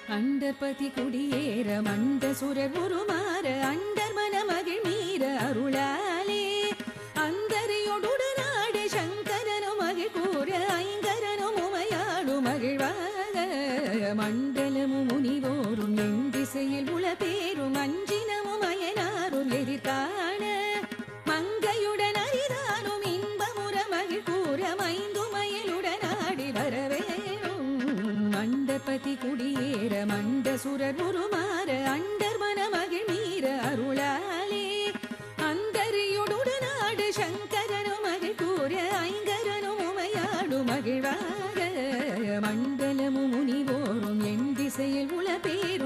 அண்டர்பதி குடியேற மண்ட சுரர் உருமாற அண்டர் மனமகிழ் மீற அருளாலே அந்தரையொடு நாடு சங்கரனும் மகிழ் கூற ஐங்கரனும் உமையாடு மகிழ்வாக மண்டலமும் முனிவோரும் என் திசையில் உள பேரும் அஞ்சினமும் அயனாரும் எதிர்காண மங்கையுடன் அரிதானும் இன்பமுற மகிழ் கூற மைந்துமயலுடன் ஆடி வரவேணும் மண்டபதி குடியேற மண்ட சுரர் உருமாற அண்டர் மனமகிழ் மீற அருளாலே அந்தரியுடு நாடு சங்கரனும் மகிழ் கூற ஐங்கரனும் உமையாடு மகிழ்வாக மண்டலமும் முனிவோரும் என் திசையில் உள பேர்